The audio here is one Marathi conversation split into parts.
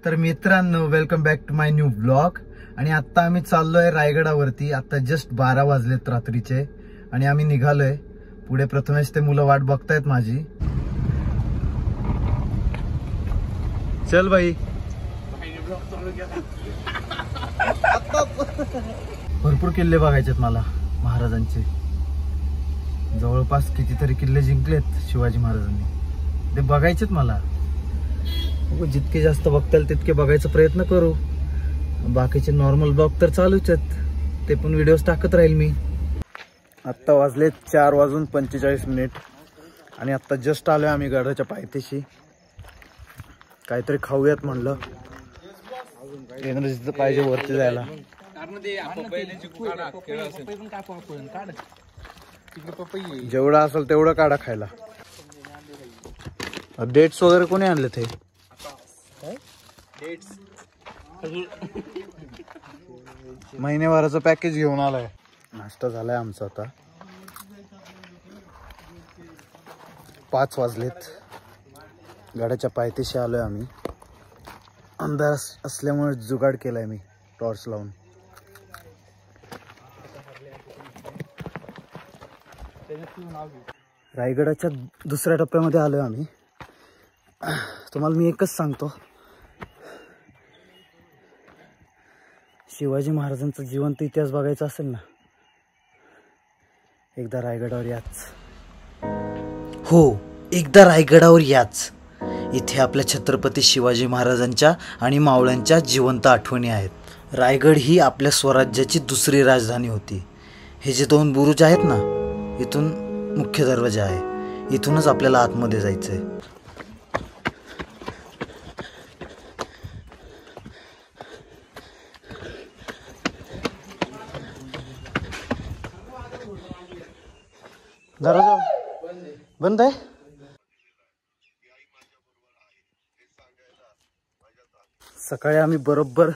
तर मित्रांनो, welcome back to my new blog. आणि आता आम्ही चाललोय रायगडावरती। आता जस्ट 12 वाजलेत रात्रीचे आणि आम्ही निघालोय पुढे। प्रथमेश ते मुलं वाट बघतायत माझी। चल भाई। भरपूर किल्ले बघायचेत मला महाराजांचे। जवळपास कितीतरी किल्ले जिंकलेत शिवाजी महाराजांनी, ते बघायचेत मला। जितके जास्त बघता येईल तितके बघायचा प्रयत्न करू। बाकीचे नॉर्मल ब्लॉग तर चालूच आहेत, ते पण व्हिडिओज टाकत राहील मी। आत्ता वाजले 4:45 आणि आत्ता जस्ट आलोय आम्ही गडाच्या पायथ्याशी। काहीतरी खाऊयात म्हणलं, एनर्जी पाहिजे वरती जायला। जेवढा असेल तेवढं काढा खायला। डेट्स वगैरे कोणी आणले ते? महिनेभराचं पॅकेज घेऊन आलाय। नाश्ता झालाय आमचा। आता 5 वाजलेत, गाड्याच्या पायथ्याशी आलोय आम्ही। अंधार असल्यामुळे जुगाड केलाय मी टॉर्च लावून। रायगडाच्या दुसऱ्या टप्प्यामध्ये आलोय आम्ही। तुम्हाला मी एकच सांगतो, शिवाजी महाराजांचा जिवंत इतिहास बघायचा असेल ना, एकदा रायगडावर याच। हो, एकदा रायगडावर याच। इथे आपल्या छत्रपती शिवाजी महाराजांच्या आणि मावळ्यांच्या जिवंत आठवणी आहेत। रायगड ही आपल्या स्वराज्याची दुसरी राजधानी होती। हे जे 2 बुरुज आहेत ना, इथून मुख्य दरवाजा आहे। इथूनच आपल्याला आतमध्ये जायचंय। दरवाजा बंद आहे। सकाळी आम्ही बरोबर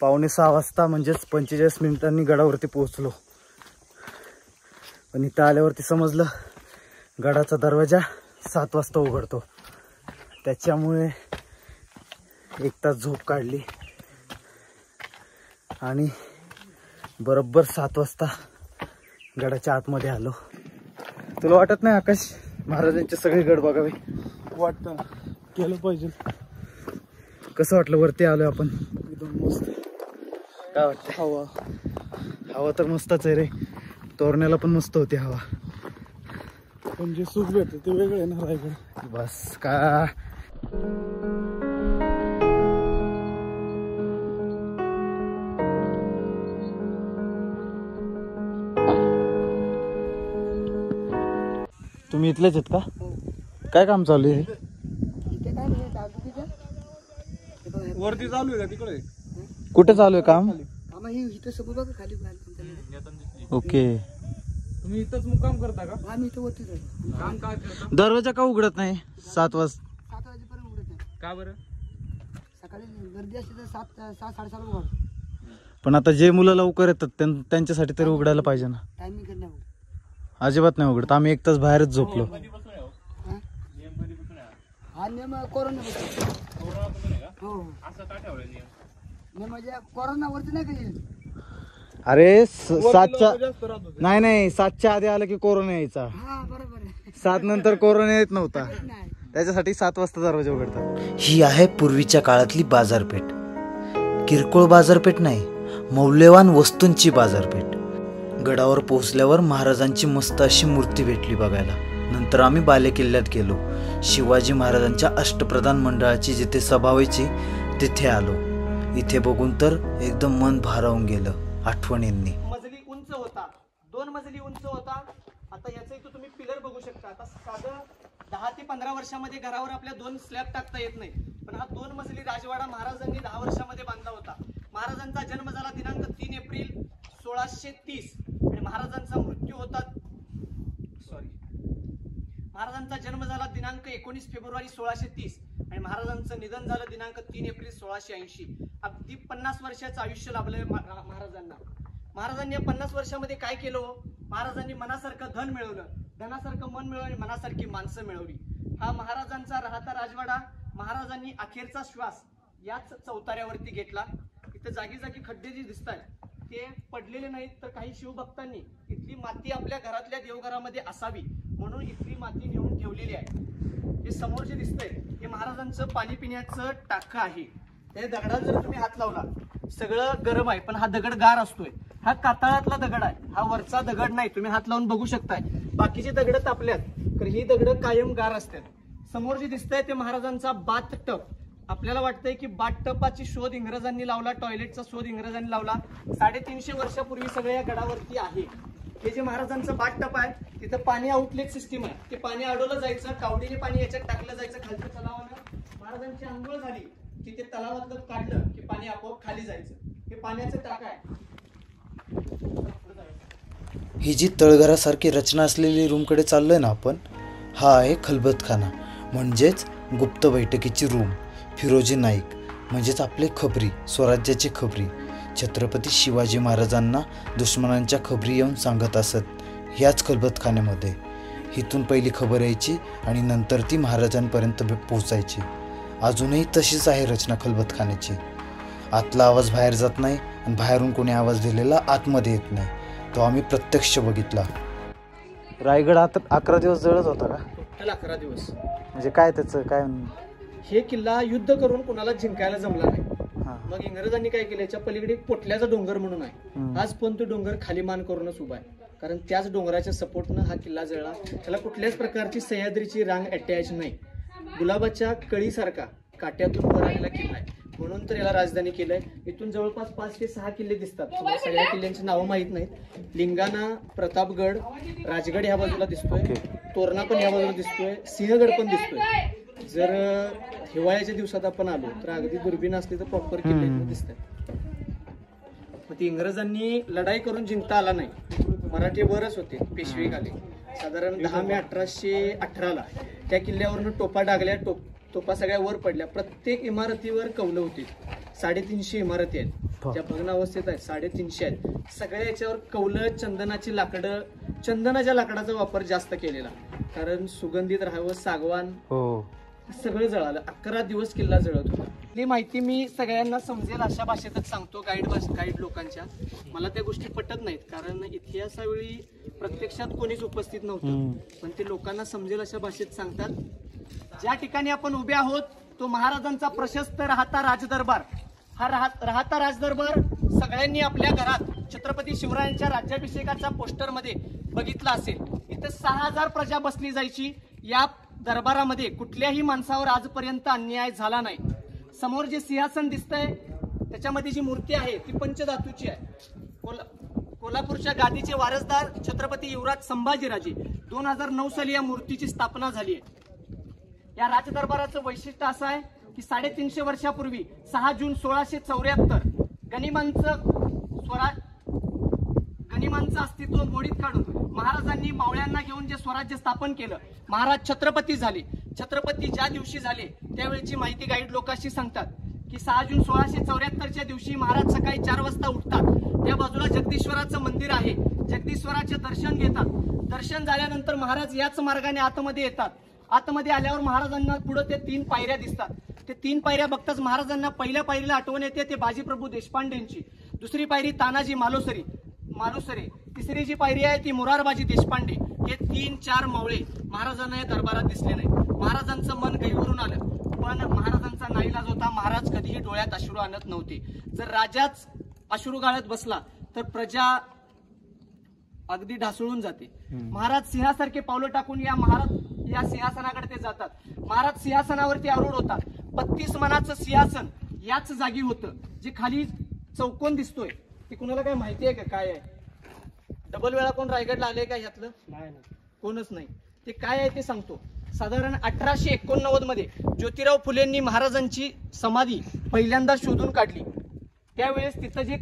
5:45 वाजता म्हणजेच 45 मिनिटांनी गडावरती पोहोचलो। पण इथं आल्यावरती समजलं गडाचा दरवाजा 7 वाजता उघडतो। त्याच्यामुळे 1 तास झोप काढली आणि बरोबर 7 वाजता गडाच्या आतमध्ये आलो। तुला वाटत नाही आकाश, महाराजांचे सगळे गड बघावे वाटतं? केलं पाहिजे। कसं वाटलं वरती आलोय आपण? एकदम मस्त। काय वाटतं? हवा तर मस्तच आहे रे। तोरण्याला पण मस्त होती हवा, पण जे सुख भेटतं ते वेगळं आहे ना रायगड। बस का। तुम्ही इथलेच आहेत का? काय काम चालू आहे? वरती चालू आहे का तिकडे? कुठे चालू आहे काम? ओके, तुम्ही इथंच मुक्काम करता का? आम्ही इथं वरती काम काय करता? दरवाजा का उघडत नाही 7 वाजेपर्यंत उघडत नाही का बरं? सकाळी गर्दी असते तर 7-7:30 उघड। पण आता जे मुलं लवकर येतात त्यांच्यासाठी तरी उघडायला पाहिजे ना। टायमिंग करणार अजिबात नाही उघडत। आम्ही 1 तास बाहेरच झोपलो। हा नियम कोरोना हो असं का ठेवलं नियम? म्हणजे कोरोनावरती नाही काही। अरे 7च्या नाही 7च्या आधी आलं की कोरोना यायचा। हा बरोबर आहे। 7 नंतर कोरोना येत नव्हता, त्याच्यासाठी 7 वाजता दरवाजा उघडतात। ही आहे पूर्वीच्या काळातली बाजारपेठ। किरकोळ बाजारपेठ नाही, मौल्यवान वस्तूंची बाजारपेठ। गडावर पोहोचल्यावर महाराजांची मस्त अशी मूर्ती भेटली बघायला। नंतर आम्ही बालेकिल्ल्यात गेलो। शिवाजी महाराजांच्या अष्टप्रधान मंडळाची जिथे सभा व्हायची तिथे आलो। इथे बघून तर एकदम मन भारावून गेलं आठवणींनी। मजली उंच होता, 2 मजली उंच होता। आता याचं इथं तुम्ही पिलर बघू शकता। आता साधं 10 ते 15 वर्षामध्ये घरावर आपल्या 2 स्लॅब टाकता येत नाही, पण हा 2 मजली राजवाडा महाराजांनी 10 वर्षामध्ये बांधला होता। महाराजांचा जन्म झाला दिनांक 3 एप्रिल 1630 आणि महाराजांचा मृत्यू होता महाराजांचा जन्म झाला दिनांक 19 फेब्रुवारी 1630 आणि महाराजांचं निधन झालं दिनांक 3 एप्रिल 1680। अगदी 50 वर्षाचं आयुष्य लाभलंय महाराजांना। महाराजांनी 50 वर्षामध्ये काय केलं? महाराजांनी मनासारखं धन मिळवलं, धनासारखं मन मिळवलं आणि मनासारखी माणसं मिळवली। हा महाराजांचा राहता राजवाडा महाराजांनी अखेरचा श्वास याच चौताऱ्यावरती घेतला. इथं जागी जागी खड्डे जे दिसत आहेत ते पडलेले नाहीत, तर काही शिवभक्तांनी इथली माती आपल्या घरातल्या देवघरामध्ये असावी म्हणून इथली माती नेऊन ठेवलेली आहे. हे समोर जे दिसतंय हे महाराजांचं पाणी पिण्याचं टाकं आहे. त्या दगडाला जर तुम्ही हात लावला सगळं गरम आहे, पण हा दगड गार असतोय. हा कातळातला दगड आहे, हा वरचा दगड नाही. तुम्ही हात लावून बघू शकताय. बाकीचे दगड तापल्यात तर ही दगड कायम गार असतात. समोर जे दिसतंय ते महाराजांचा बाथ टब. आपल्याला वाटतंय की बाथ टबाची शोध इंग्रजांनी लावला, टॉयलेटचा शोध इंग्रजांनी लावला. 350 वर्षापूर्वी सगळं या गडावरती आहे. हे जे महाराजांचं बाथ टब आहे तिथं पाणी आउटलेट सिस्टीम आहे. ते पाणी अडवलं जायचं, कावडीने पाणी याच्यात टाकलं जायचं खालच्या तलावानं. महाराजांची आंघोळ झाली की ते तलावातलं काढलं की पाणी आपोआप खाली जायचं. हे पाण्याचं टाकं आहे. ही जी तळघरासारखी रचना असलेली रूमकडे चाललोय ना आपण, हा आहे खलबतखाना, म्हणजेच गुप्त बैठकीची रूम. फिरोजी नाईक म्हणजेच आपले खबरी, स्वराज्याचे खबरी, छत्रपती शिवाजी महाराजांना दुश्मनांच्या खबरी येऊन सांगत असत ह्याच खलबतखान्यामध्ये. इथून पहिली खबर यायची आणि नंतर ती महाराजांपर्यंत पोहोचायची. अजूनही तशीच आहे रचना खलबतखान्याची. आतला आवाज बाहेर जात नाही आणि बाहेरून कोणी आवाज दिलेला आतमध्ये येत नाही. तो आम्ही प्रत्यक्ष बघितला. रायगड 11 दिवस जळत होता का? टोटल 11 दिवस. म्हणजे काय त्याचं काय? हे किल्ला युद्ध करून कोणाला जिंकायला जमला नाही. मग इंग्रजांनी काय केलं, याच्या पलीकडे पोटल्याचा डोंगर म्हणून आहे. आज पण तो डोंगर खाली मान करूनच उभा आहे, कारण त्याच डोंगराच्या सपोर्टनं हा किल्ला जळला. त्याला कुठल्याच प्रकारची सह्याद्रीची रांग अटॅच नाही. गुलाबाच्या कळीसारखा काट्यातून वर आलेला किल्ला आहे, म्हणून तर याला राजधानी केलंय. इथून जवळपास 5 ते 6 किल्ले दिसतात. सगळ्या किल्ल्यांची नावं माहित नाहीत. लिंगाणा, प्रतापगड, राजगड ह्या बाजूला दिसतोय, तोरणा पण ह्या बाजूला दिसतोय, सिंहगड पण दिसतोय. जर हिवाळ्याच्या दिवसात आपण आलो तर अगदी दुर्बीण असली तर प्रॉपर किल्ले दिसतात. मग ती इंग्रजांनी लढाई करून जिंकता आला नाही. मराठी वरच होते पेशवे आले. साधारण 10 मे 1818ला त्या किल्ल्यावरनं टोपा डागल्या. तोपा सगळ्या वर पडल्या. प्रत्येक इमारतीवर कौलं होती. 350 इमारती आहेत, त्या भग्न अवस्थेत आहेत. 350 आहेत. सगळ्या याच्यावर कौलं, चंदनाची लाकडं, चंदनाच्या लाकडाचा वापर जास्त केलेला, कारण सुगंधित राहावं. सागवान सगळं जळालं. 11 दिवस किल्ला जळत होता. ही माहिती मी सगळ्यांना समजेल अशा भाषेतच सांगतो, गाईड लोकांच्या. मला त्या गोष्टी पटत नाहीत, कारण इतिहासावेळी प्रत्यक्षात कोणीच उपस्थित नव्हतं, पण ते लोकांना समजेल अशा भाषेत सांगतात. ज्या ठिकाणी आपण उभे आहोत तो महाराजांचा प्रशस्त राहता राजदरबार. हा राहता राजदरबार सगळ्यांनी आपल्या घरात छत्रपती शिवरायांच्या राज्याभिषेकाच्या पोस्टरमध्ये बघितला असेल. इथं 6000 प्रजा बसली जायची. या दरबारामध्ये कुठल्याही माणसावर आजपर्यंत अन्याय झाला नाही. समोर जे सिंहासन दिसतंय त्याच्यामध्ये जी मूर्ती आहे ती पंचधातूची आहे. कोल्हापूरच्या गादीचे वारसदार छत्रपती युवराज संभाजीराजे 2009 साली या मूर्तीची स्थापना झाली आहे. या राजदरबाराचं वैशिष्ट्य असं आहे की 350 वर्षापूर्वी 6 जून 1674 गनिमांचं अस्तित्व मोडीत काढून महाराजांनी मावळ्यांना घेऊन जे स्वराज्य स्थापन केलं, महाराज छत्रपती झाले. छत्रपती ज्या दिवशी झाले त्यावेळेची माहिती गाईड लोकांशी सांगतात की 6 जून 1674च्या दिवशी महाराज सकाळी 4 वाजता उठतात. त्या बाजूला जगदीश्वराचं मंदिर आहे. जगदीश्वराचे दर्शन घेतात. दर्शन झाल्यानंतर महाराज याच मार्गाने आतमध्ये येतात. आतमध्ये आल्यावर महाराजांना पुढे ते 3 पायऱ्या दिसतात. ते 3 पायऱ्या बघताच महाराजांना पहिल्या पायरीला आठवण येते ते बाजीप्रभू देशपांडेंची. दुसरी पायरी तानाजी मालुसरे. तिसरी जी पायरी आहे ती मुरारबाजी देशपांडे. हे 3-4 मावळे महाराजांना या दरबारात दिसले नाही. महाराजांचं मन गहिवरून आलं, पण महाराजांचा नाईलाज होता. महाराज कधीही डोळ्यात अश्रू आणत नव्हते. जर राजाच अश्रू गाळत बसला तर प्रजा अगदी ढासळून जाते. महाराज सिंहासारखे पावलं टाकून या सिंहासनाकडे ते जातात. महाराज सिंहासनावरती आरूढ होतात. 32 मनाचं सिंहासन याच जागी होतं. जे खाली चौकोन दिसतोय ते कुणाला काय माहिती आहे का काय आहे? डबल वेळा कोण रायगडला आले का यातलं? कोणच नाही. ते काय आहे ते सांगतो. साधारण 1889 मध्ये ज्योतिराव फुलेंनी महाराजांची समाधी पहिल्यांदा शोधून काढली. त्यावेळेस तिथं जे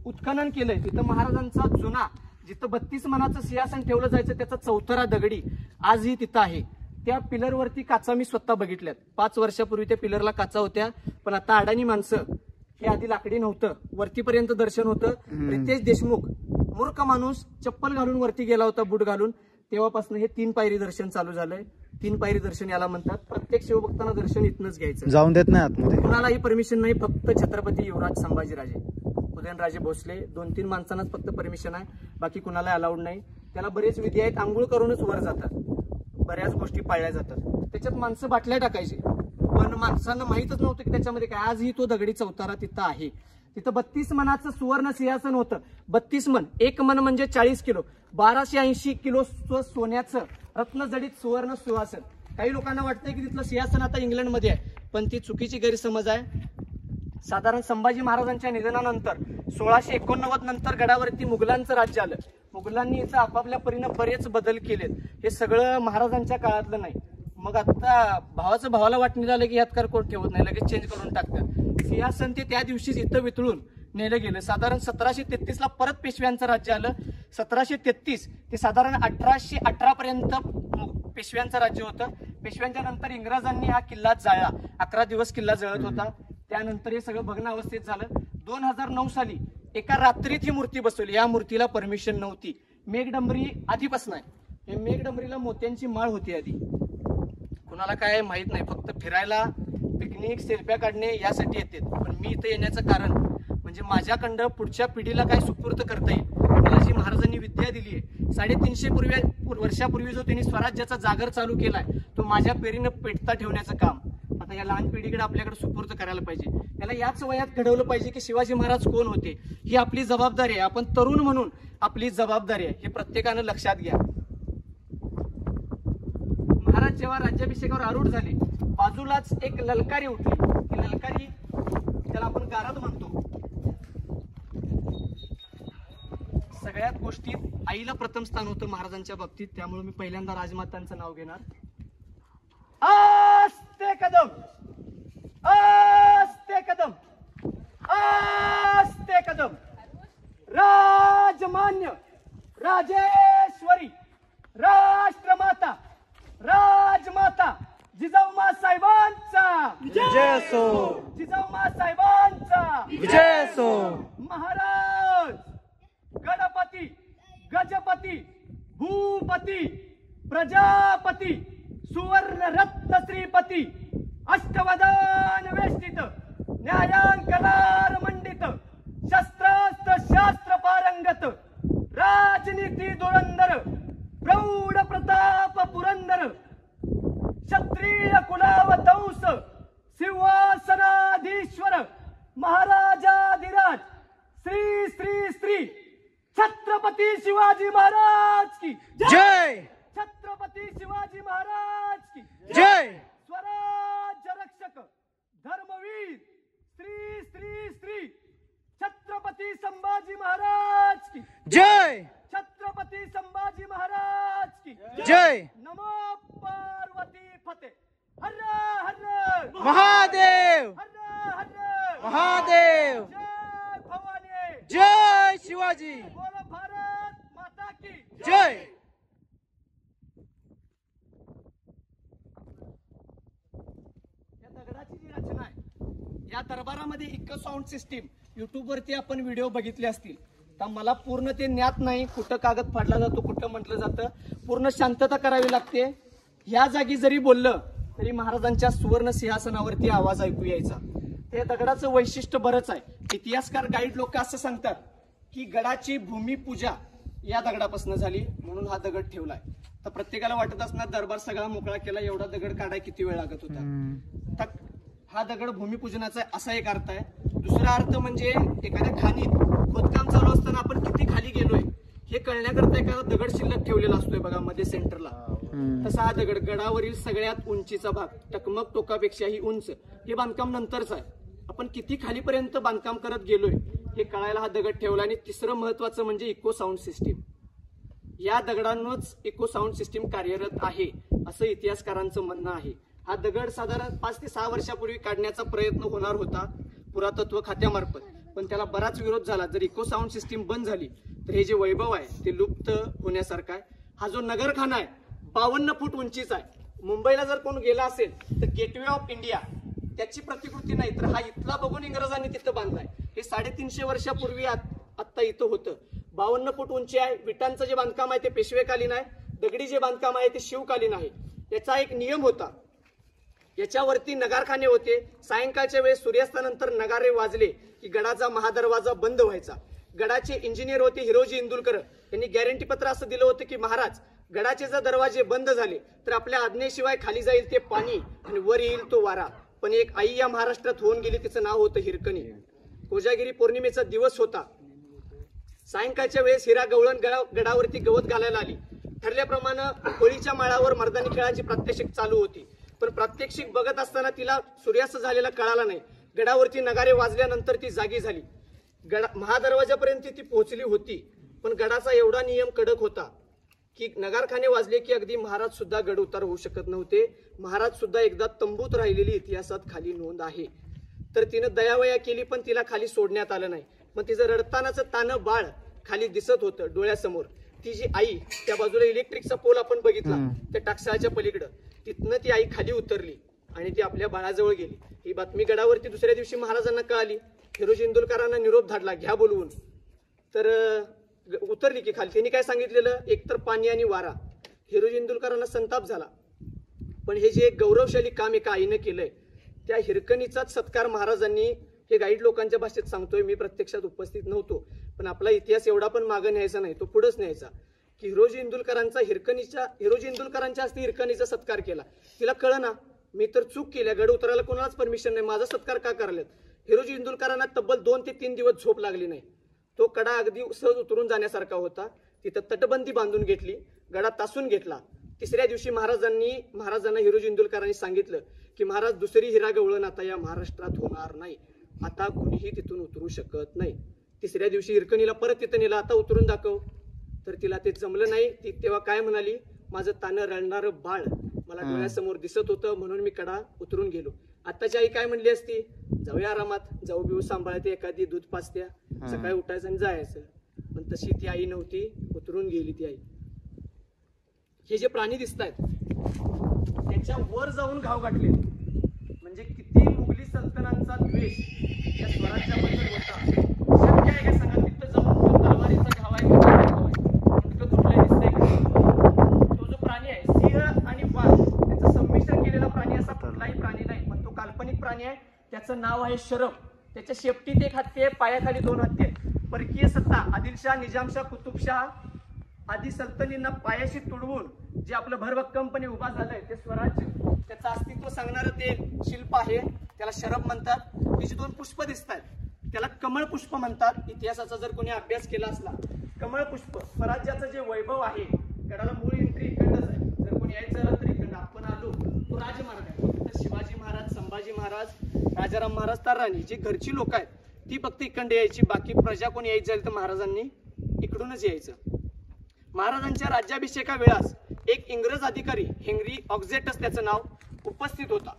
उत्खनन केलंय तिथं महाराजांचा जुना जिथं 32 मनाचं सिंहासन ठेवलं जायचं त्याचा चौथरा दगडी आजही तिथं आहे. त्या पिलरवरती काचा मी स्वतः बघितल्यात. 5 वर्षापूर्वी त्या पिलरला काचा होत्या, पण आता अडाणी माणसं, हे आधी लाकडी नव्हतं, वरतीपर्यंत दर्शन होतं. रितेश देशमुख मूर्ख माणूस चप्पल घालून वरती गेला होता, बूट घालून. तेव्हापासून हे 3 पायरी दर्शन चालू झालंय. 3 पायरी दर्शन याला म्हणतात. प्रत्येक शिवभक्तांना दर्शन इथनच घ्यायचं. जाऊन देत नाही आतमध्ये. कुणालाही परमिशन नाही, फक्त छत्रपती युवराज संभाजीराजे, उदयनराजे भोसले 2-3 माणसांनाच फक्त परमिशन आहे, बाकी कुणाला अलाउड नाही. त्याला बरेच विधी आहेत. आंघोळ करूनच वर जातात, बऱ्याच गोष्टी पाळल्या जातात. त्याच्यात माणसं बाटल्या टाकायची, पण माणसांना माहितच नव्हतं की त्याच्यामध्ये काय. आजही तो दगडी चौतारा तिथं आहे. तिथं 32 मनाचं सुवर्ण सिंहासन होतं. 32 मन, 1 मन म्हणजे 40 किलो, 1280 किलो सोन्याचं रत्नजडित सुवर्ण सिंहासन. काही लोकांना वाटतंय की तिथलं सिंहासन आता इंग्लंडमध्ये आहे, पण ती चुकीची गैरसमज आहे. साधारण संभाजी महाराजांच्या निधनानंतर 1689 नंतर गडावरती मुघलांचं राज्य आलं. मुघलांनी इथं आपापल्या परीनं बरेच बदल केलेत. हे सगळं महाराजांच्या काळातलं नाही. मग आता भावाचं भावाला वाटणी झालं की यात कोण ठेवत नाही, लगेच चेंज करून टाकतात. सिंहासन ते त्या दिवशीच इथं वितळून नेलं गेलं. साधारण 1733 ला परत पेशव्यांचं राज्य आलं. 1733 ते साधारण 1818 पर्यंत पेशव्यांचं राज्य होतं. पेशव्यांच्या नंतर इंग्रजांनी हा किल्ला जाळला. 11 दिवस किल्ला जळत होता. त्यानंतर हे सगळं भग्न अवस्थेत झालं. 2009 साली एका रात्रीत ही मूर्ती बसवली. या मूर्तीला परमिशन नव्हती. मेघडंबरी आधीपासून आहे. हे मेघडंबरीला मोत्यांची माळ होती आधी. कुणाला काय माहित नाही, फक्त फिरायला, पिकनिक, सेल्फ्या काढणे यासाठी येते. पण मी इथं येण्याचं कारण म्हणजे माझ्याकडं पुढच्या पिढीला काय सुपूर्त करता येईल. मला जी महाराजांनी विद्या दिली आहे, 350 वर्षापूर्वी जो त्यांनी स्वराज्याचा जागर चालू केलाय, तो माझ्या पेरीनं पेटता ठेवण्याचं काम आता या लहान पिढीकडे आपल्याकडे सुपूर्त करायला पाहिजे. त्याला याच वयात घडवलं पाहिजे की शिवाजी महाराज कोण होते, ही आपली जबाबदारी आहे. आपण तरुण म्हणून आपली जबाबदारी आहे, हे प्रत्येकानं लक्षात घ्या. महाराज जेव्हा राज्याभिषेकावर आरूढ झाले, बाजूलाच एक ललकारी उठली. ती ललकारी, त्याला आपण गारद म्हणतो. सगळ्यात गोष्टीत आईला प्रथम स्थान होतं महाराजांच्या बाबतीत, त्यामुळे मी पहिल्यांदा राजमातांचं नाव घेणार. आस्ते कदम, आस्ते कदम, आस्ते कदम. राजमान्य राजेश्वरी राष्ट्रमाता राजमाता जिजाऊमा साहेबांचा विजय असो, जिजाऊमा साहेबांचा विजय असो. महाराज गणपती गजपती भूपती प्रजापती सुवर्ण रत्न श्रीपती अष्टवदान वेष्टित न्यायांकलार मंडित शस्त्रास्त्र शास्त्र पारंगत राजनीती धुरंधर प्रौढ प्रताप पुरंदर क्षत्रिय कुलावतंस सिंहासनाधीश्वर महाराजाधिराज श्री श्री श्री छत्रपती शिवाजी महाराज की जय. छत्रपती शिवाजी महाराज की जय. स्वराज्य रक्षक धर्मवीर श्री श्री श्री छत्रपती संभाजी महाराज की जय. छत्रपती संभाजी महाराज की जय. नमो पार्वती फते हर हर महादेव, हर हर महादेव. जय भवानी, जय शिवाजी, बोलो भारत माता की जय. या दगडाची जी रचना आहे, या दरबारामध्ये इतकं साऊंड सिस्टीम युट्यूब वरती आपण व्हिडिओ बघितले असतील, तर मला पूर्ण ते ज्ञात नाही. कुठं कागद फाडला जातो, कुठं म्हटलं जातं, पूर्ण शांतता करावी लागते. ह्या जागी जरी बोललं तरी महाराजांच्या सुवर्ण सिंहासनावरती आवाज ऐकू यायचा. ते दगडाचं वैशिष्ट्य बरंच आहे. इतिहासकार, गाईड लोक असं सांगतात की गडाची भूमिपूजा या दगडापासून झाली, म्हणून हा दगड ठेवलाय. तर प्रत्येकाला वाटत असणार दरबार सगळा मोकळा केला, एवढा दगड काढाय किती वेळ लागत होता. तर हा दगड भूमिपूजनाचा असा एक अर्थ आहे. दुसरा अर्थ म्हणजे एखाद्या खाणीत खोदकाम चालू असताना आपण किती खाली गेलोय हे कळण्याकरता एखादा दगड शिल्लक ठेवलेला असतोय बघा मध्ये सेंटरला. तसा हा दगड गडावरील सगळ्यात उंचीचा भाग, टकमक टोकापेक्षाही उंच. हे बांधकाम नंतरच आहे. आपण किती खालीपर्यंत बांधकाम करत गेलोय हे कळायला हा दगड ठेवला. आणि तिसरं महत्वाचं म्हणजे इको साऊंड सिस्टीम. या दगडांवरच इको साऊंड सिस्टीम कार्यरत आहे असं इतिहासकारांचं म्हणणं आहे. हा दगड साधारण 5 ते 6 वर्षापूर्वी काढण्याचा प्रयत्न होणार होता पुरातत्व खात्यामार्फत, पण त्याला बराच विरोध झाला. जर इको साऊंड सिस्टीम बंद झाली तर हे जे वैभव आहे ते लुप्त होण्यासारखं आहे. हा जो नगरखाना आहे 52 फूट उंचीचा आहे. मुंबईला जर कोण गेला असेल तर गेटवे ऑफ इंडिया त्याची प्रतिकृती नाही, तर हा इथला बघून इंग्रजांनी तिथं बांधलाय. हे 350 वर्षापूर्वी आत्ता इथं होतं. 52 फूट उंची आहे. विटांचं जे बांधकाम आहे ते पेशवेकालीन आहे. दगडी जे बांधकाम आहे ते शिवकालीन आहे. याचा एक नियम होता. याच्यावरती नगारखाने होते. सायंकाळच्या वेळेस सूर्यास्तानंतर नगारे वाजले की गडाचा महादरवाजा बंद व्हायचा. गडाचे इंजिनियर होते हिरोजी इंदुलकर. यांनी गॅरंटी पत्र असं दिलं होतं की महाराज, गडाचे जर दरवाजे बंद झाले तर आपल्या आज्ञेशिवाय खाली जाईल ते पाणी आणि वर येईल तो वारा. पण एक आई या महाराष्ट्रात होऊन गेली, तिचं नाव होतं हिरकणी. कोजागिरी पौर्णिमेचा दिवस होता. सायंकाळच्या वेळेस हिरा गवळण गडावरती गवत घालायला आली. ठरल्याप्रमाणे होळीच्या माळावर मर्दानी खेळाची प्रात्यक्षिक चालू होती. पण प्रात्यक्षिक बघत असताना तिला सूर्यास्त झालेला कळाला नाही. गडावरती नगारे वाजल्यानंतर ती जागी झाली. महादरवाजापर्यंत ती पोहोचली होती. पण गडाचा एवढा नियम कडक होता की नगारखाने वाजले की अगदी महाराज सुद्धा गड उतार होऊ शकत नव्हते. महाराज सुद्धा एकदा तंबूत राहिलेली इतिहासात खाली नोंद आहे. तर तिनं दयावया केली पण तिला खाली सोडण्यात आलं नाही. मग तिचं रडतानाचं तानं बाळ खाली दिसत होतं डोळ्यासमोर. तिची आई, त्या बाजूला इलेक्ट्रिकचा पोल आपण बघितला त्या टाकसाळच्या पलीकडं, तिथनं ती आई खाली उतरली आणि ती आपल्या बाळाजवळ गेली. ही बातमी गडावरती दुसऱ्या दिवशी महाराजांना कळाली. हिरोजी इंदुलकरांना निरोप धाडला, घ्या बोलवून. तर उतरली की खाली. त्यांनी काय सांगितलेलं, एकतर पाणी आणि वारा. हिरोजी इंदुलकरांना संताप झाला. पण हे जे एक गौरवशाली काम एका आईनं केलंय, त्या हिरकणीचाच सत्कार महाराजांनी, हे गाईड लोकांच्या भाषेत सांगतोय, मी प्रत्यक्षात उपस्थित नव्हतो, पण आपला इतिहास एवढा पण मागं न्यायचा नाही, तो पुढेच न्यायचा, की हिरोजी इंदुलकरांच्या हस्ते हिरकणीचा सत्कार केला. तिला कळना, मी तर चूक केल्या, गड उतरायला कोणालाच परमिशन नाही, माझा सत्कार का करायला. हिरोजी इंदुलकरांना तब्बल 2 ते 3 दिवस झोप लागली नाही. तो कडा अगदी सहज उतरून जाण्यासारखा होता. तिथं तटबंदी बांधून घेतली, गडा तासून घेतला. तिसऱ्या दिवशी महाराजांना हिरोजी इंदुलकरांनी सांगितलं की महाराज, दुसरी हिरा गवळण आता या महाराष्ट्रात होणार नाही, आता कुणीही तिथून उतरू शकत नाही. तिसऱ्या दिवशी हिरकणीला परत तिथं नेलं, आता उतरून दाखव. तर तिला ते जमलं नाही. ती तेव्हा काय म्हणाली, माझं तानं रडणारं बाळ मला डोळ्यासमोर दिसत होतं म्हणून मी कडा उतरून गेलो. आताची आई काय म्हणली असती, जाऊया आरामात, जाऊ बिऊ सांभाळते, एखादी दूध पाचत्या, सकाळी उठायचं आणि जायचं. पण तशी ती आई नव्हती, उतरून गेली ती आई. हे जे प्राणी दिसत आहेत त्यांच्या वर जाऊन घाव गाठले. म्हणजे किती मुघली सल्तनांचा द्वेष या स्वराज्याबद्दल होता. शक्य आहे का सांगा, तिथं जाऊन तलवारीचा घाव आहे का कुठलं दिसतंय का? तो जो प्राणी आहे, सिंह आणि वाघ त्याचं संमिश्रण केलेला प्राणी असा कुठलाही प्राणी नाही, पण तो काल्पनिक प्राणी आहे. त्याचं नाव आहे शरफ. त्याच्या शेपटीत 1 हत्ती आहे, पायाखाली 2 हत्ती आहेत. परकीय सत्ता आदिलशाह, निजामशाह, कुतुबशाह आदी सल्तनींना पायाशी तुडवून जे आपलं भरभक्कमपणे उभा झालंय ते स्वराज्य, त्याचं अस्तित्व सांगणारं ते शिल्प आहे, त्याला शरफ म्हणतात. त्याची 2 पुष्प दिसत आहेत, त्याला कमळ पुष्प म्हणतात. इतिहासाचा जर कोणी अभ्यास केला असला, कमळ पुष्प स्वराज्याचं जे वैभव आहे, गडाला मूळ एंट्री इकडंच आहे. जर कोणी यायचं झालं तर इकडं आपण आलो, तो राजमार्ग आहे. तर शिवाजी महाराज, संभाजी महाराज, राजाराम महाराज, ताराणी जी घरची लोक आहेत ती फक्त इकडे यायची. बाकी प्रजा कोणी यायची झाली तर महाराजांनी इकडूनच यायचं. महाराजांच्या राज्याभिषेका वेळास एक इंग्रज अधिकारी, हेनरी ऑक्झेटस त्याचं नाव, उपस्थित होता.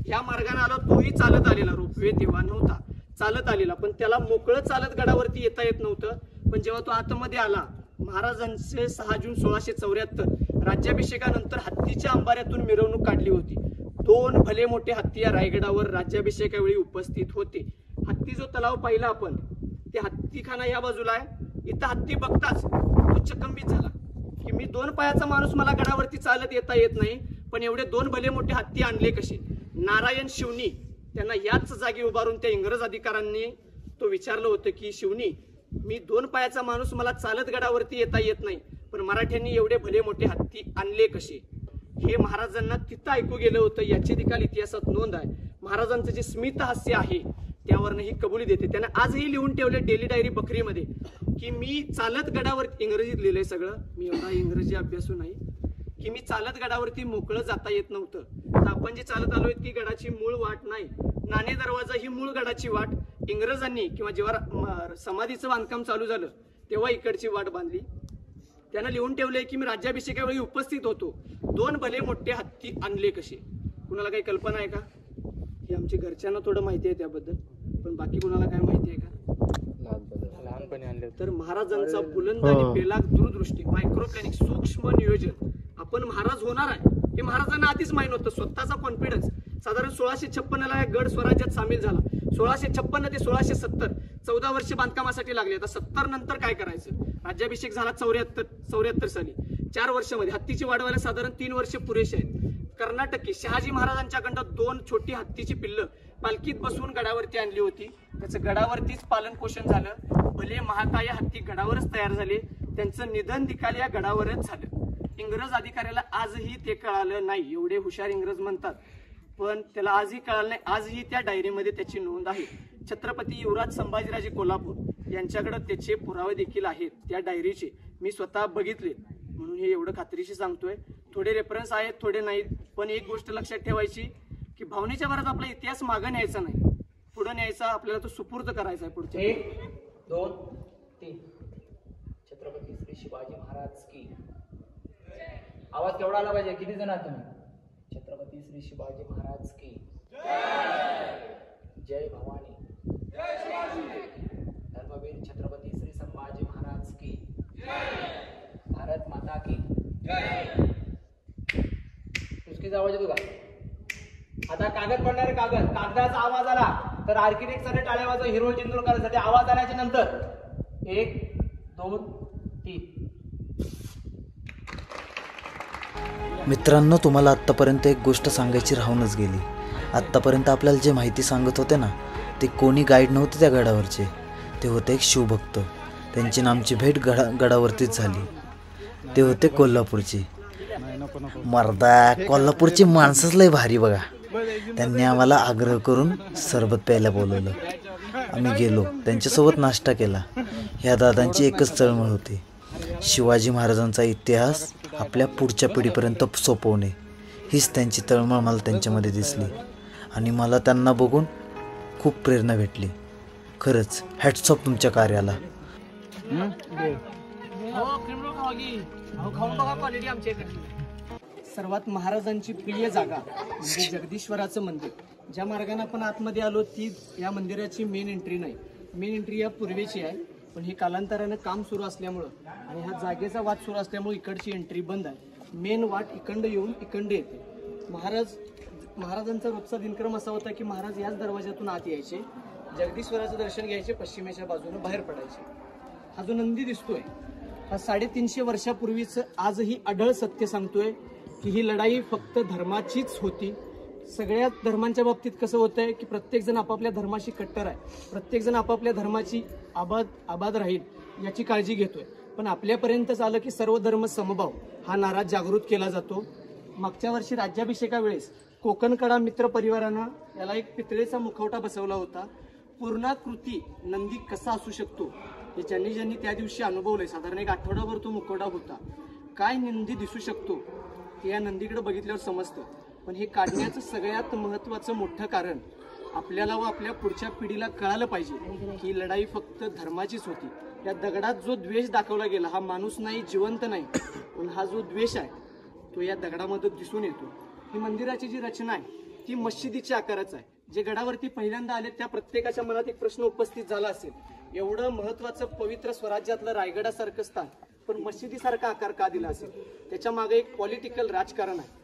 या मार्गाने आलो, तोही चालत आलेला, रोपवे तेव्हा नव्हता, चालत आलेला. पण त्याला मोकळं चालत गडावरती येता येत नव्हतं. पण जेव्हा तो आतमध्ये आला, महाराजांचे 6 जून 1674 राज्याभिषेकानंतर हत्तीच्या अंबाऱ्यातून मिरवणूक काढली होती. 2 भले मोठे हत्ती या रायगडावर राज्याभिषेकावेळी उपस्थित होते. हत्ती जो तलाव पाहिला आपण, ते हत्तीखाना या बाजूला आहे. इथं हत्ती बघताच तो चकंबित झाला की मी 2 पायाचा माणूस, मला गडावरती चालत येता येत नाही, पण एवढे 2 भले मोठे हत्ती आणले कसे? नारायण शिवनी त्यांना याच जागी उभारून त्या इंग्रज अधिकाऱ्यांनी तो विचारलं होतं की शिवनी, मी 2 पायाचा माणूस, मला चालत गडावरती येता येत नाही, पण मराठ्यांनी एवढे भले मोठे हत्ती आणले कसे? हे महाराजांना तिथं ऐकू गेलं होतं. याची देखील इतिहासात नोंद आहे. महाराजांचं जे स्मित हास्य आहे त्यावरनं ही कबुली देते. त्याने आजही लिहून ठेवले डेली डायरी बकरीमध्ये की मी चालत गडावरती, इंग्रजीत लिहिलंय सगळं, मी एवढा इंग्रजी अभ्यासू नाही, की मी चालत गडावरती मोकळं जाता येत नव्हतं. तर आपण जे चालत आलोय ती गडाची मूळ वाट नाही, नाणे दरवाजा ही मूळ गडाची वाट. इंग्रजांनी किंवा जेव्हा समाधीचं बांधकाम चालू झालं तेव्हा इकडची वाट बांधली. त्यानं लिहून ठेवलंय की मी राज्याभिषेकावेळी उपस्थित होतो, 2 भले मोठे हत्ती आणले कसे? कुणाला काही कल्पना आहे का? ही आमच्या घरच्यांना थोडं माहिती आहे त्याबद्दल, पण बाकी कुणाला काय माहिती आहे का? लहानपणी आणले. तर महाराजांचा बुलंद आणि बेलाग दूरदृष्टी, मायक्रो प्लॅनिंग, सूक्ष्म नियोजन, आपण महाराज होणार आहे हे महाराजांना आधीच माहित होतं. स्वतःचा कॉन्फिडन्स. साधारण 1656ला गड स्वराज्यात सामील झाला. 1656 ते 1670 14 वर्ष बांधकामासाठी लागले. आता 70 नंतर काय करायचं? राज्याभिषेक झाला 74 साली. 4 वर्षामध्ये हत्तीची वाढवायला साधारण 3 वर्ष पुरेसे आहेत. कर्नाटकी शहाजी महाराजांच्याकडं 2 छोटी हत्तीची पिल्लं पालखीत बसवून गडावरती आणली होती. त्याचं गडावरतीच पालन पोषण झालं. भले महाकाय हत्ती गडावरच तयार झाले. त्यांचं निधन देखील या गडावरच झालं. इंग्रज अधिकाऱ्याला आजही ते कळालं नाही. एवढे हुशार इंग्रज म्हणतात, पण त्याला आजही कळालं नाही. आजही त्या डायरीमध्ये त्याची नोंद आहे. छत्रपती युवराज संभाजीराजे कोल्हापूर यांच्याकडे त्याचे पुरावे देखील आहेत त्या डायरीचे. मी स्वतः बघितले म्हणून हे एवढं खात्रीशी सांगतोय. थोडे रेफरन्स आहेत, थोडे नाहीत, पण एक गोष्ट लक्षात ठेवायची की भावनेच्या भरात आपला इतिहास मागं न्यायचा नाही, पुढे न्यायचा. आपल्याला तो सुपूर्द करायचा आहे. पुढचे 1 2 3 छत्रपती श्री शिवाजी महाराज की. आवाज केवढा आला पाहिजे? किती जण आहात तुम्ही? छत्रपती श्री शिवाजी महाराज की जय भवानी. धर्मवीर छत्रपती श्री संभाजी महाराज की. भारत माता की. उसकीचा आवाज येतो का? आता कागद पडणार आहे. कागदाचा आवाज आला तर आर्किटेक्टसाठी टाळ्या वाजवा. हिरो जिंतूरकरांसाठी आवाज आल्याच्या नंतर 1 2 3. मित्रांनो, तुम्हाला आत्तापर्यंत एक गोष्ट सांगायची राहूनच गेली. आत्तापर्यंत आपल्याला जे माहिती सांगत होते ना, ते कोणी गाईड नव्हते त्या गडावरचे. ते होते एक शिवभक्त. त्यांची नामची भेट गडावरतीच झाली. ते होते कोल्हापूरची. मर्दा, कोल्हापूरची माणसंच लय भारी बघा. त्यांनी आम्हाला आग्रह करून सरबत प्यायला बोलवलं. आम्ही गेलो, त्यांच्यासोबत नाश्ता केला. ह्या दादांची एकच तळमळ होती, शिवाजी महाराजांचा इतिहास आपल्या पुढच्या पिढीपर्यंत सोपवणे. हीच त्यांची तळमळ मला त्यांच्यामध्ये दिसली आणि मला त्यांना बघून खूप प्रेरणा भेटली. खरंच हॅट्स ऑफ तुमच्या कार्याला. सर्वात महाराजांची प्रिय जागा म्हणजे जगदीश्वराचं मंदिर. ज्या मार्गाने आपण आतमध्ये आलो ती या मंदिराची मेन एंट्री नाही. मेन एंट्री या पूर्वेची आहे, पण हे कालांतरानं काम सुरू असल्यामुळं आणि ह्या जागेचा वाद सुरू असल्यामुळे इकडची एंट्री बंद आहे. मेन वाट इकडं येऊन इकडं येते. महाराजांचा रोजचा दिनक्रम असा होता की महाराज याच दरवाजातून आत यायचे, जगदीश्वराचं दर्शन घ्यायचे, पश्चिमेच्या बाजूने बाहेर पडायचे. हा जो नंदी दिसतोय हा 350 वर्षापूर्वीच आजही अढळ सत्य सांगतोय की ही लढाई फक्त धर्माचीच होती. सगळ्या धर्मांच्या बाबतीत कसं होतंय की प्रत्येक जण आपापल्या धर्माशी कट्टर आहे, प्रत्येक जण आपापल्या धर्माची आबाद राहील याची काळजी घेतोय. पण आपल्यापर्यंतच आलं की सर्व धर्म समभाव हा नारा जागृत केला जातो. मागच्या वर्षी राज्याभिषेकावेळेस कोकणकडा मित्र परिवारानं याला एक पितळेचा मुखवटा बसवला होता. पूर्णाकृती नंदी कसा असू शकतो हे ज्यांनी त्या दिवशी अनुभवलंय. साधारण एक आठवडाभर तो मुखवटा होता. काय नंदी दिसू शकतो हे या नंदीकडे बघितल्यावर समजतं. पण हे काढण्याचं सगळ्यात महत्त्वाचं मोठं कारण आपल्याला व आपल्या पुढच्या पिढीला कळालं पाहिजे की लढाई फक्त धर्माचीच होती. या दगडात जो द्वेष दाखवला गेला हा माणूस नाही, जिवंत नाही, पण हा जो द्वेष आहे तो या दगडामध्ये दिसून येतो. ही मंदिराची जी रचना आहे ती मशिदीच्या आकाराचं आहे. जे गडावरती पहिल्यांदा आले त्या प्रत्येकाच्या मनात एक प्रश्न उपस्थित झाला असेल, एवढं महत्त्वाचं पवित्र स्वराज्यातलं रायगडासारखं स्थान पण मशिदीसारखा आकार का दिला असेल? त्याच्या मागे एक पॉलिटिकल राजकारण आहे.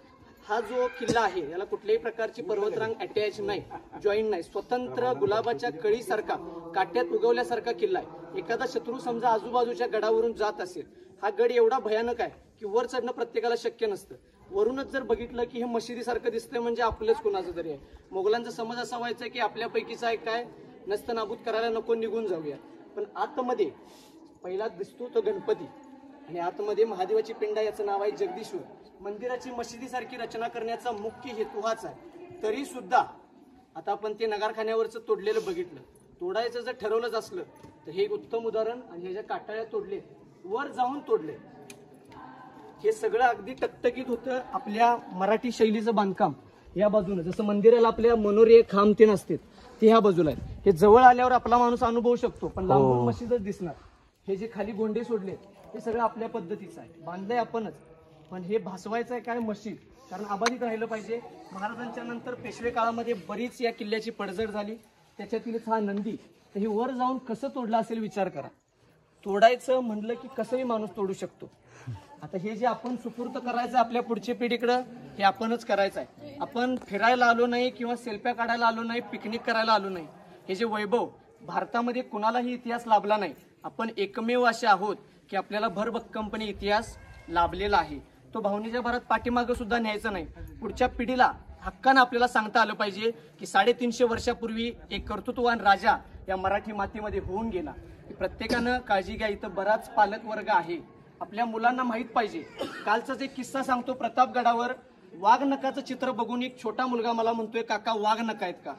हा जो किल्ला आहे याला कुठल्याही प्रकारची पर्वतरांग अटॅच नाही, जॉईंट नाही, स्वतंत्र गुलाबाच्या कळीसारखा काट्यात उगवल्यासारखा किल्ला आहे. एखादा शत्रू समजा आजूबाजूच्या गडावरून जात असेल, हा गड एवढा भयानक आहे की वर चढणं प्रत्येकाला शक्य नसतं. वरूनच जर बघितलं की हे मशिदीसारखं दिसतंय म्हणजे आपलंच कुणाचं तरी आहे. मोगलांचा समज असा व्हायचा की आपल्यापैकीचा एक काय नसतं नाबूद करायला नको, निघून जाऊया. पण आतमध्ये पहिला दिसतो तो गणपती आणि आतमध्ये महादेवाची पिंड, याचं नाव आहे जगदीश्वर. मंदिराची मशिदीसारखी रचना करण्याचा मुख्य हेतू हाच आहे. तरी सुद्धा आता आपण ते नगारखान्यावरचं तोडलेलं बघितलं. तोडायचं जर ठरवलंच असलं तर हे एक उत्तम उदाहरण. आणि ह्याच्या काटाळ्या तोडले, वर जाऊन तोडले. हे सगळं अगदी टकटकीत होतं. आपल्या मराठी शैलीचं बांधकाम या बाजूनं, जसं मंदिराला आपल्या मनोरे खांब ते नसतात ते ह्या बाजूला आहेत. हे जवळ आल्यावर आपला माणूस अनुभवू शकतो, पण लांबून मशीदच दिसणार. हे जे खाली गोंडे सोडले हे सगळं आपल्या पद्धतीचं आहे, बांधलंय आपणच. पण हे भासवायचं आहे काय मशीद, कारण आबादित राहिलं पाहिजे. महाराजांच्या नंतर पेशवे काळामध्ये बरीच या किल्ल्याची पडझड झाली. त्याच्यातीलच हा नंदी. तर हे वर जाऊन कसं तोडला असेल विचार करा. तोडायचं म्हणलं की कसंही माणूस तोडू शकतो. आता हे जे आपण सुपूर्त करायचं आपल्या पुढच्या पिढीकडं हे आपणच करायचं आहे. आपण फिरायला आलो नाही किंवा सेल्फ्या काढायला आलो नाही, पिकनिक करायला आलो नाही. हे जे वैभव भारतामध्ये कुणालाही इतिहास लाभला नाही. आपण एकमेव असे आहोत की आपल्याला भरभक्कमपणे इतिहास लाभलेला आहे. तो भावनेच्या भरात पाठीमागं सुद्धा न्यायचा नाही. पुढच्या पिढीला हक्कानं आपल्याला सांगता आलं पाहिजे की 350 वर्षापूर्वी एक कर्तृत्ववान राजा या मराठी मातीमध्ये होऊन गेला. प्रत्येकानं काळजी घ्या. इथं बराच पालक वर्ग आहे. आपल्या मुलांना माहित पाहिजे. कालचाच एक किस्सा सांगतो. प्रतापगडावर वाघ नकाचं चित्र बघून एक छोटा मुलगा मला म्हणतोय, काका वाघ नका आहेत का?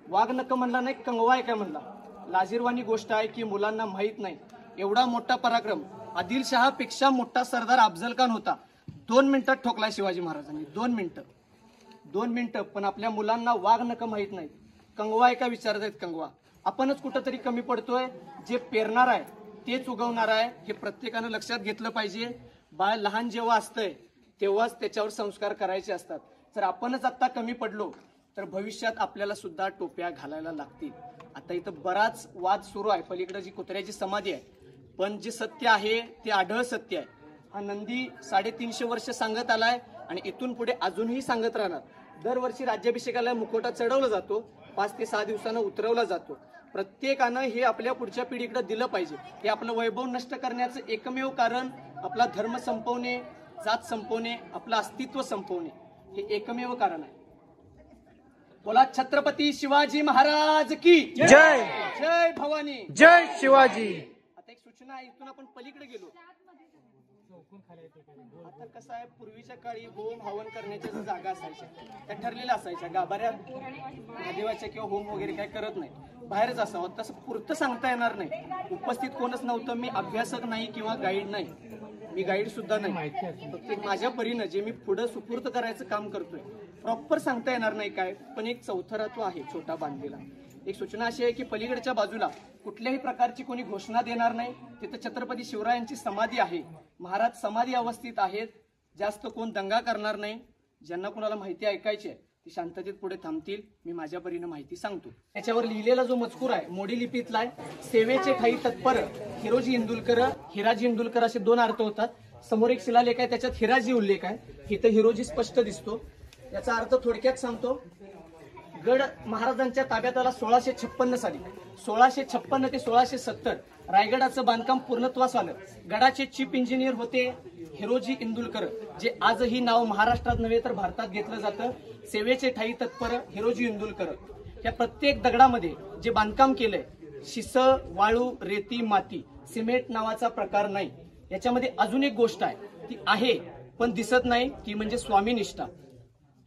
वाघ नक म्हणला नाही, कंगवा आहे काय म्हणला. लाजीरवाणी गोष्ट आहे की मुलांना माहित नाही. एवढा मोठा पराक्रम आदिलशहापेक्षा मोठा सरदार अफजल खान होता. 2 मिनिटात ठोकला शिवाजी महाराजांनी. 2 मिनिटं. पण आपल्या मुलांना वाघ नक माहित नाही, कंगवा आहे का विचारत आहेत. कंगवा. आपणच कुठंतरी कमी पडतोय. जे पेरणार आहे तेच उगवणार आहे, हे प्रत्येकानं लक्षात घेतलं पाहिजे. बाळ लहान जेव्हा असतंय तेव्हाच त्याच्यावर संस्कार करायचे असतात. जर आपणच आता कमी पडलो तर भविष्यात आपल्याला सुद्धा टोप्या घालायला लागतील. आता इथं बराच वाद सुरू आहे. पलीकडे जी कुत्र्याची समाधी आहे, पण जे सत्य आहे ते आढळ सत्य आहे. हा नंदी 350 वर्ष सांगत आलाय आणि इथून पुढे अजूनही सांगत राहणार. दरवर्षी राज्याभिषेकाला मुखवटा चढवला जातो, 5 ते 6 दिवसानं उतरवला जातो. प्रत्येकानं हे आपल्या पुढच्या पिढीकडे दिलं पाहिजे. हे आपलं वैभव नष्ट करण्याचं एकमेव कारण आपला धर्म संपवणे, जात संपवणे, आपलं अस्तित्व संपवणे हे एकमेव कारण आहे. बोला छत्रपती शिवाजी महाराज की जय. जय भवानी. जय शिवाजी. आता एक सूचना आहे. इथून आपण पलीकडे गेलो. आता कसं आहे, पूर्वीच्या काळी होम हवन करण्याच्या ज्या जागा असायच्या त्या ठरलेल्या असायच्या. गाभाऱ्यात महादेवाच्या किंवा होम वगैरे काय करत नाही, बाहेरच असावं. तसं पुरतं सांगता येणार नाही. उपस्थित कोणच नव्हतं. मी अभ्यासक नाही किंवा गाईड नाही, मी गाईड सुद्धा नाही. फक्त माझ्या परीनं जे मी पुढं सुपूर्त करायचं काम करतोय, प्रॉपर सांगता येणार नाही काय, पण एक चौथरात्व आहे छोटा बांधलेला. एक सूचना अशी आहे की पलीकडच्या बाजूला कुठल्याही प्रकारची कोणी घोषणा देणार नाही. तिथं छत्रपती शिवरायांची समाधी आहे. महाराज समाधी अवस्थित आहेत. जास्त कोण दंगा करणार नाही. ज्यांना कोणाला माहिती ऐकायची आहे ती शांततेत पुढे थांबतील. मी माझ्या परीनं माहिती सांगतो. त्याच्यावर लिहिलेला जो मजकूर आहे मोडी लिपीतला आहे. सेवेचे ठाई तत्पर हिरोजी इंदुलकर, हिराजी इंदुलकर असे 2 अर्थ होतात. समोर एक शिलालेख आहे, त्याच्यात हिराजी उल्लेख आहे. इथं हिरोजी स्पष्ट दिसतो. याचा अर्थ थोडक्यात सांगतो. गड महाराजांच्या ताब्यात आला 1656 साली. 1656 ते 1670 रायगडाचं बांधकाम पूर्णत्वास आलं. गडाचे चीफ इंजिनियर होते हिरोजी इंदुलकर, जे आजही नाव महाराष्ट्रात नव्हे तर भारतात घेतलं जातं. सेवेचे ठाई तत्पर हिरोजी इंदुलकर. या प्रत्येक दगडामध्ये जे बांधकाम केलंय, शिस, वाळू, रेती, माती, सिमेंट नावाचा प्रकार नाही. याच्यामध्ये अजून एक गोष्ट आहे, ती आहे पण दिसत नाही, ती म्हणजे स्वामीनिष्ठा.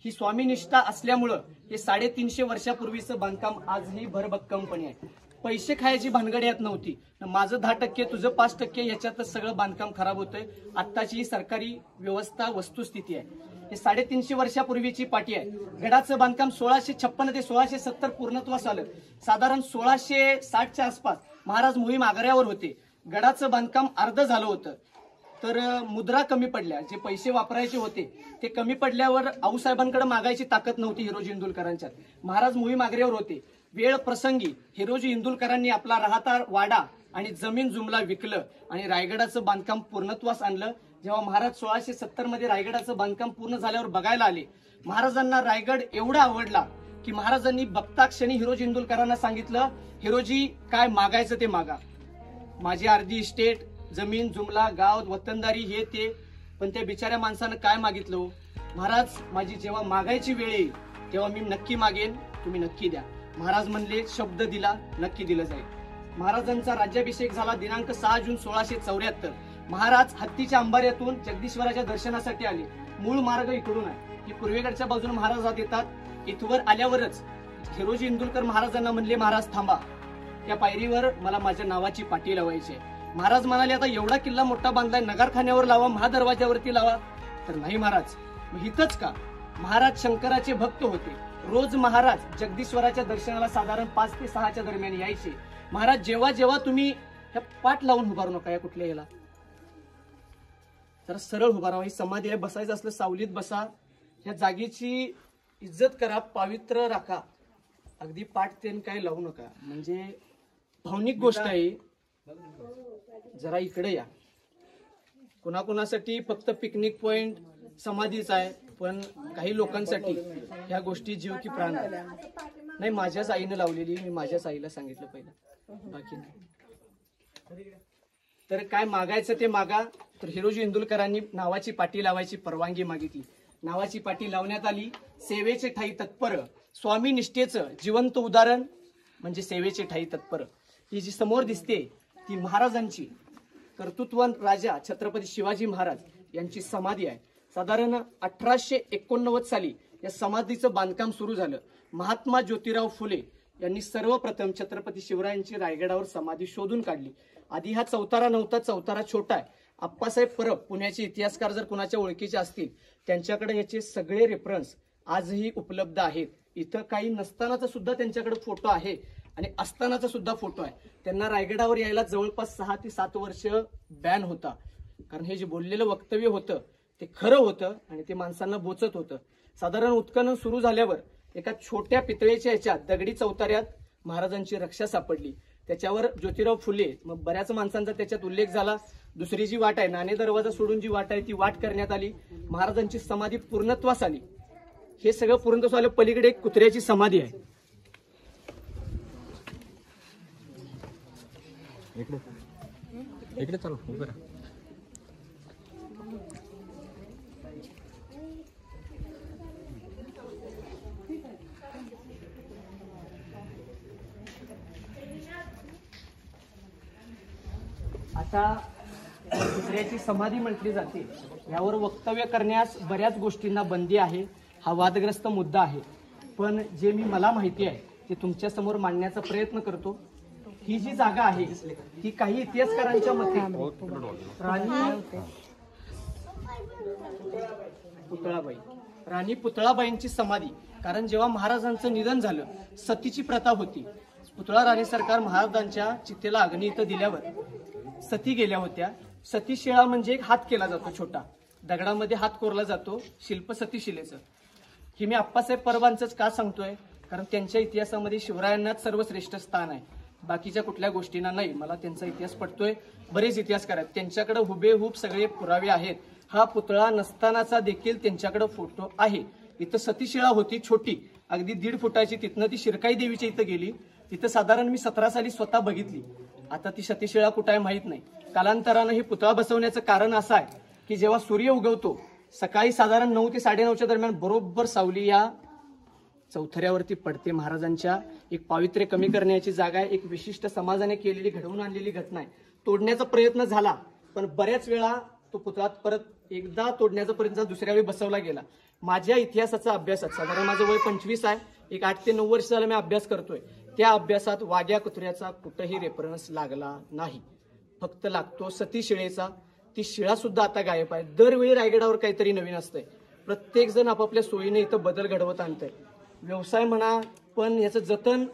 ही स्वामीनिष्ठा असल्यामुळं हे 350 वर्षापूर्वीचं बांधकाम आजही भरभक्कमपणे आहे. पैसे खायची भानगड यात नव्हती. माझं 10% तुझं 5% याच्यातच सगळं बांधकाम खराब होतंय. आत्ताची ही सरकारी व्यवस्था वस्तुस्थिती आहे. हे 350 वर्षापूर्वीची पाटी आहे. गडाचं बांधकाम 1656 ते 1670 पूर्णत्वास आलं. साधारण 1660च्या आसपास महाराज मोहीम आग्र्यावर होते. गडाचं बांधकाम अर्ध झालं होतं. तर मुद्रा कमी पडल्या, जे पैसे वापरायचे होते ते कमी पडल्यावर आऊसाहेबांकडे मागायची ताकद नव्हती हिरोजी इंदुलकरांच्या. महाराज मोहीम आग्र्यावर होते. वेळ प्रसंगी हिरोजी इंदुलकरांनी आपला राहता वाडा आणि जमीन जुमला विकलं आणि रायगडाचं बांधकाम पूर्णत्वास आणलं. जेव्हा महाराज 1670 मध्ये रायगडाचं बांधकाम पूर्ण झाल्यावर बघायला आले, महाराजांना रायगड एवढा आवडला की महाराजांनी बघता क्षणी हिरोजी इंदुलकरांना सांगितलं, हिरोजी काय मागायचं ते मागा. माझी अर्धी इस्टेट, जमीन जुमला, गाव, वतनदारी हे ते. पण त्या बिचाऱ्या माणसानं काय मागितलं? महाराज माझी जेव्हा मागायची वेळ येईल तेव्हा मी नक्की मागेन, तुम्ही नक्की द्या. महाराज म्हणले, शब्द दिला, नक्की दिलं जाईल. महाराजांचा राज्याभिषेक झाला दिनांक 6 जून 1674. महाराज हत्तीच्या अंबाऱ्यातून जगदीश्वराच्या दर्शनासाठी आले. मूळ मार्ग इकडून आहे. ही पूर्वेकडच्या बाजूने महाराज जात येतात. इथवर आल्यावरच हिरोजी इंदुलकर महाराजांना म्हणले, महाराज थांबा, त्या पायरीवर मला माझ्या नावाची पाटी लावायची आहे. महाराज म्हणाले, आता एवढा किल्ला मोठा बांधलाय, नगारखान्यावर लावा, महादरवाज्यावरती लावा. तर नाही महाराज, इथंच का? महाराज शंकराचे भक्त होते. रोज महाराज जगदीश्वराच्या दर्शनाला साधारण 5 ते 6च्या दरम्यान यायचे. महाराज जेव्हा जेव्हा तुम्ही ह्या पाठ लावून उभारू नका, या कुठल्या याला जरा सरळ उभा राहा. ही समाधी आहे, बसायचं असलं सावलीत बसा. या जागेची इज्जत करा, पावित्र्य राखा. अगदी पाठ तेन काय लावू नका. म्हणजे भावनिक गोष्ट आहे. जरा इकडे या. कुणाकुणासाठी फक्त पिकनिक पॉइंट समाधीच आहे, पण काही लोकांसाठी ह्या गोष्टी जीव की प्राण नाही. माझ्याच आईनं लावलेली, मी माझ्याच आईला सांगितलं पहिलं, बाकी नाही. तर काय मागायचं ते मागा. तर हिरोजी इंदुलकरांनी नावाची पाटी लावायची परवानगी मागितली. नावाची पाटी लावण्यात आली. सेवेचे ठाई तत्पर, स्वामी निष्ठेचं जिवंत उदाहरण म्हणजे सेवेचे ठाई तत्पर. ही जी समोर दिसते ती महाराजांची कर्तृत्ववान राजा छत्रपती शिवाजी महाराज यांची समाधी आहे. साधारण 1889 साली या समाधीचं बांधकाम सुरू झालं. महात्मा ज्योतिराव फुले यांनी सर्वप्रथम छत्रपती शिवरायांची रायगडावर समाधी शोधून काढली. आधी हा चौतारा नव्हता, चौतारा छोटा आहे. आप्पासाहेब परब पुण्याचे इतिहासकार जर कुणाच्या ओळखीचे असतील त्यांच्याकडे याचे सगळे रेफरन्स आजही उपलब्ध आहेत. इथं काही नसतानाचा सुद्धा त्यांच्याकडे फोटो आहे आणि असतानाचा सुद्धा फोटो आहे. त्यांना रायगडावर यायला जवळपास 6 ते 7 वर्ष बॅन होता, कारण हे जे बोललेलं वक्तव्य होतं ते खरं होतं आणि ते माणसांना बोचत होतं. साधारण उत्खनन सुरू झाल्यावर एका छोट्या पितळेच्या याच्यात दगडी चौताऱ्यात महाराजांची रक्षा सापडली. त्याच्यावर ज्योतिराव फुले, मग बऱ्याच माणसांचा त्याच्यात उल्लेख झाला. दुसरी जी वाट आहे, नाणे दरवाजा सोडून जी वाट आहे ती वाट करण्यात आली. महाराजांची समाधी पूर्णत्वास आली. हे सगळं पूर्णत्वास आलं. पलीकडे एक कुत्र्याची समाधी आहे. इकडे चालू उभं राहा. आता कुत्र्याची समाधी म्हटली जाते. यावर वक्तव्य करण्यास बऱ्याच गोष्टींना बंदी आहे. हा वादग्रस्त मुद्दा आहे. पण जे मला माहिती आहे ते तुमच्या समोर मांडण्याचा प्रयत्न करतो. ही जी जागा आहे ही काही इतिहासकारांच्या मते राणी पुतळाबाईंची समाधी. कारण जेव्हा महाराजांचं निधन झालं सतीची प्रथा होती. पुतळा राणी सरकार महाराजांच्या चितेला अग्नी इथं दिल्यावर सती गेल्या होत्या. सतीशिळा म्हणजे एक हात केला जातो, छोटा दगडामध्ये हात कोरला जातो, शिल्प सतीशिलेचं. ही मी आप्पासाहेब परबांचंच का सांगतोय, कारण त्यांच्या इतिहासामध्ये शिवरायांनाच सर्वश्रेष्ठ स्थान आहे, बाकीच्या कुठल्या गोष्टींना नाही. मला त्यांचा इतिहास पटतोय. बरेच इतिहासकार आहेत त्यांच्याकडे हुबेहूब सगळे पुरावे आहेत. हा पुतळा नसतानाचा देखील त्यांच्याकडे फोटो आहे. इथं सतीशिळा होती छोटी, अगदी 1.5 फुटाची. तिथनं ती शिरकाई देवीच्या इथं गेली. तिथं साधारण मी 17 साली स्वतः बघितली. आता ती सतीशिळा कुठे आहे माहित नाही. कालांतरानं ही पुतळा बसवण्याचं कारण असं आहे की जेव्हा सूर्य उगवतो सकाळी साधारण 9 ते 9:30च्या दरम्यान बरोबर सावली या चौथऱ्यावरती पडते. महाराजांच्या एक पावित्र्य कमी करण्याची जागा आहे. एक विशिष्ट समाजाने केलेली, घडवून आणलेली घटना आहे. तोडण्याचा प्रयत्न झाला पण बऱ्याच वेळा तो पुतळा परत एकदा तोडण्याचा प्रयत्न दुसऱ्या वेळी बसवला गेला. माझ्या इतिहासाचा अभ्यासात साधारण माझं वय 25 आहे. एक 8 ते 9 वर्ष झालं मी अभ्यास करतोय. त्या अभ्यासात वाघ्या कुत्र्याचा कुठंही रेफरन्स लागला नाही. फक्त लागतो सतीशिळेचा. ती शिळा सुद्धा आता गायब आहे. दरवेळी रायगडावर काहीतरी नवीन असतंय. प्रत्येक जण आपापल्या सोयीने इथं बदल घडवत आणतंय. व्यवसाय म्हणा, पण याचं जतन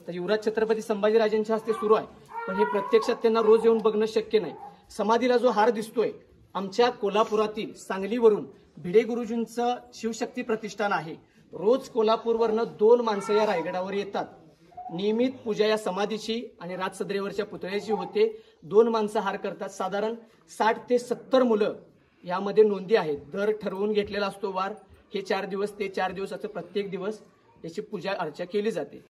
तर युवराज छत्रपती संभाजीराजांच्या हस्ते सुरू आहे. पण हे प्रत्यक्षात त्यांना रोज येऊन बघणं शक्य नाही. समाधीला जो हार दिसतोय आमच्या कोल्हापुरातील सांगलीवरून भिडे गुरुजींचं शिवशक्ती प्रतिष्ठान आहे. रोज कोल्हापूरवरनं 2 माणसं या रायगडावर येतात. नियमित पूजा या समाधीची आणि राजसदरेवरच्या पुतळ्याची होते. 2 माणसं हार करतात. साधारण 60 ते 70 मुलं यामध्ये नोंदी आहेत. दर ठरवून घेतलेला असतो वार. हे 4 दिवस, ते 4 दिवस, असं प्रत्येक दिवस याची पूजा अर्चा केली जाते.